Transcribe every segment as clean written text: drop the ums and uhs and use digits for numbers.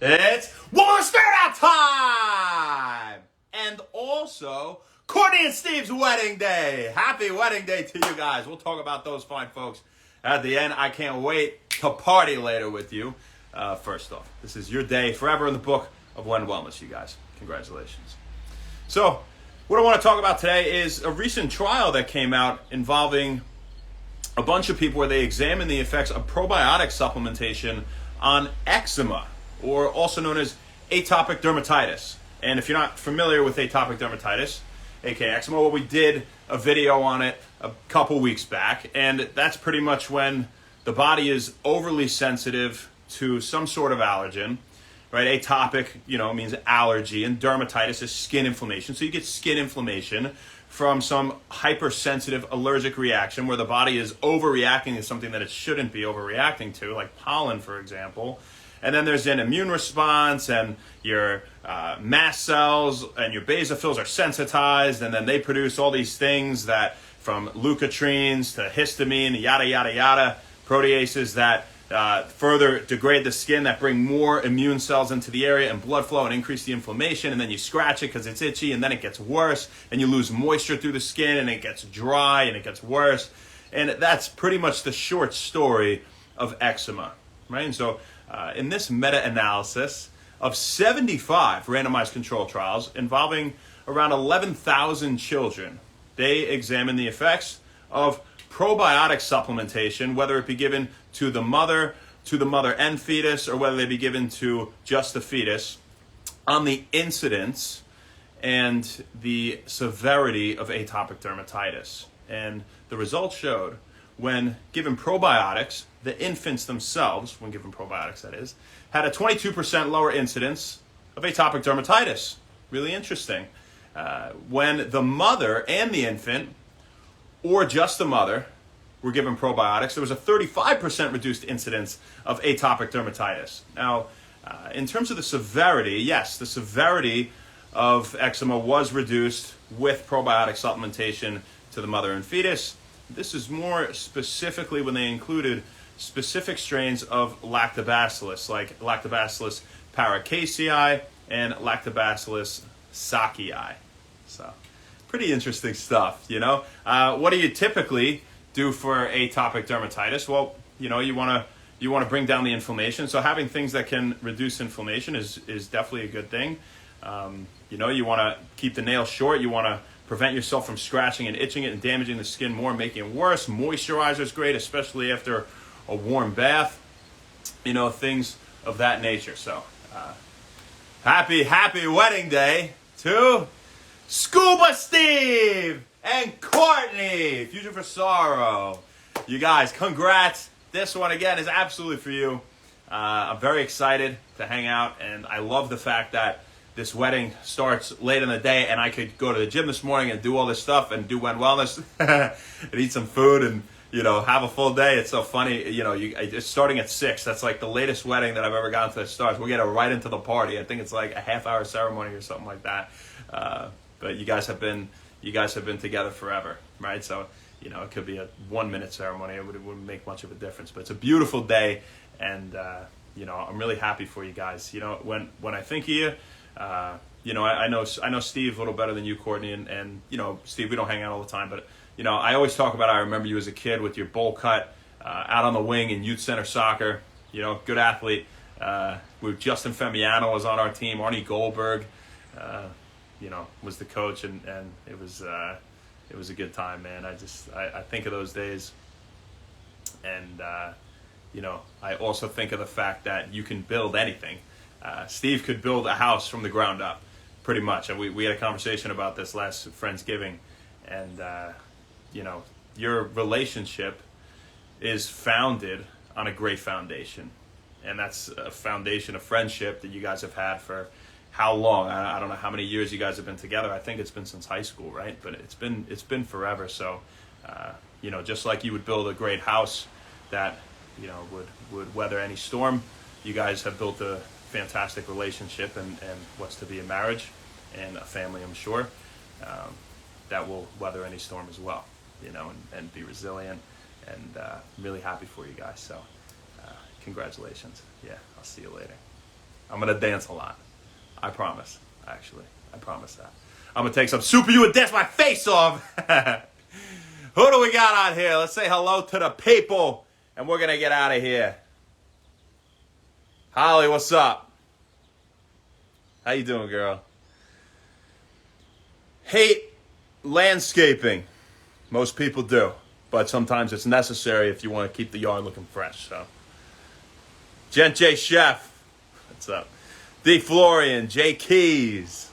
It's Woman Spirit Out time! And also, Courtney and Steve's wedding day. Happy wedding day to you guys. We'll talk about those fine folks at the end. I can't wait to party later with you. First off, this is your day forever in the book of One Wellness, you guys. Congratulations. So, what I want to talk about today is a recent trial that came out involving a bunch of people where they examined the effects of probiotic supplementation on eczema, or also known as atopic dermatitis. And if you're not familiar with atopic dermatitis, aka eczema, well, we did a video on it a couple weeks back, and that's pretty much when the body is overly sensitive to some sort of allergen, right? Atopic, means allergy, and dermatitis is skin inflammation. So you get skin inflammation from some hypersensitive allergic reaction where the body is overreacting to something that it shouldn't be overreacting to, like pollen, for example. And then there's an immune response, and your mast cells and your basophils are sensitized, and then they produce all these things that, from leukotrienes to histamine, yada, yada, yada, proteases that further degrade the skin, that bring more immune cells into the area and blood flow and increase the inflammation, and then you scratch it because it's itchy, and then it gets worse, and you lose moisture through the skin, and it gets dry, and it gets worse. And that's pretty much the short story of eczema, right? And so in this meta-analysis of 75 randomized control trials involving around 11,000 children, they examined the effects of probiotic supplementation, whether it be given to the mother and fetus, or whether they be given to just the fetus, on the incidence and the severity of atopic dermatitis. And the results showed when given probiotics, the infants themselves, when given probiotics that is, had a 22% lower incidence of atopic dermatitis. Really interesting. When the mother and the infant, or just the mother, were given probiotics, there was a 35% reduced incidence of atopic dermatitis. Now, in terms of the severity, yes, the severity of eczema was reduced with probiotic supplementation to the mother and fetus. This is more specifically when they included specific strains of lactobacillus, like Lactobacillus paracasei and Lactobacillus sakii. So, pretty interesting stuff, What do you typically do for atopic dermatitis? Well, you want to bring down the inflammation. So having things that can reduce inflammation is definitely a good thing. You want to keep the nail short. You want to prevent yourself from scratching and itching it and damaging the skin more, making it worse. Moisturizer is great, especially after a warm bath. Things of that nature. So happy wedding day to Scuba Steve and Courtney, Future for Sorrow. You guys, congrats. This one, again, is absolutely for you. I'm very excited to hang out, and I love the fact that this wedding starts late in the day, and I could go to the gym this morning and do all this stuff and do One Wellness and eat some food and, have a full day. It's so funny. It's starting at 6. That's like the latest wedding that I've ever gotten to that starts. We'll get right into the party. I think it's like a half-hour ceremony or something like that. But you guys have been together forever, right? So, it could be a 1-minute ceremony. It wouldn't make much of a difference. But it's a beautiful day, and I'm really happy for you guys. When I think of you, I know Steve a little better than you, Courtney, and Steve, we don't hang out all the time, but I always talk about, I remember you as a kid with your bowl cut, out on the wing in youth center soccer. Good athlete. With Justin Femiano was on our team. Arnie Goldberg, was the coach, and it was a good time, man. I think of those days, and I also think of the fact that you can build anything. Steve could build a house from the ground up, pretty much. And we had a conversation about this last Friendsgiving, and your relationship is founded on a great foundation, and that's a foundation of friendship that you guys have had for how long? I don't know how many years you guys have been together. I think it's been since high school, right? But it's been forever. So, just like you would build a great house that would weather any storm, you guys have built a fantastic relationship and what's to be a marriage and a family, I'm sure, that will weather any storm as well, and be resilient. And I'm really happy for you guys. So congratulations. Yeah, I'll see you later. I'm going to dance a lot. I promise, actually. I promise that. I'm going to take some Super U and dance my face off. Who do we got on here? Let's say hello to the people, and we're going to get out of here. Holly, what's up? How you doing, girl? Hate landscaping. Most people do. But sometimes it's necessary if you want to keep the yard looking fresh. So, Gent J Chef, what's up? D Florian, J Keys.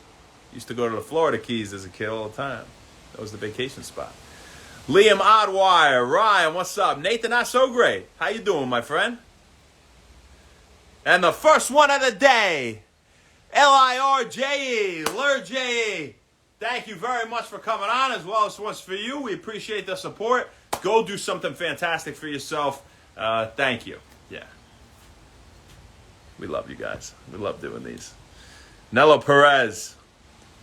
Used to go to the Florida Keys as a kid all the time. That was the vacation spot. Liam Oddwire, Ryan, what's up? Nathan, not so great. How you doing, my friend? And the first one of the day, Lirje, Lirje. Thank you very much for coming on, as well as once for you. We appreciate the support. Go do something fantastic for yourself. Thank you. Yeah. We love you guys. We love doing these. Nello Perez,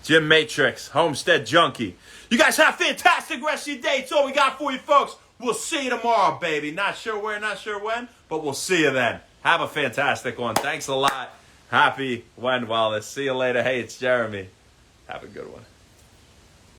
Jim Matrix, Homestead Junkie. You guys have a fantastic rest of your day. It's all we got for you, folks. We'll see you tomorrow, baby. Not sure where, not sure when, but we'll see you then. Have a fantastic one. Thanks a lot. Happy Wen Wallace. See you later. Hey, it's Jeremy. Have a good one.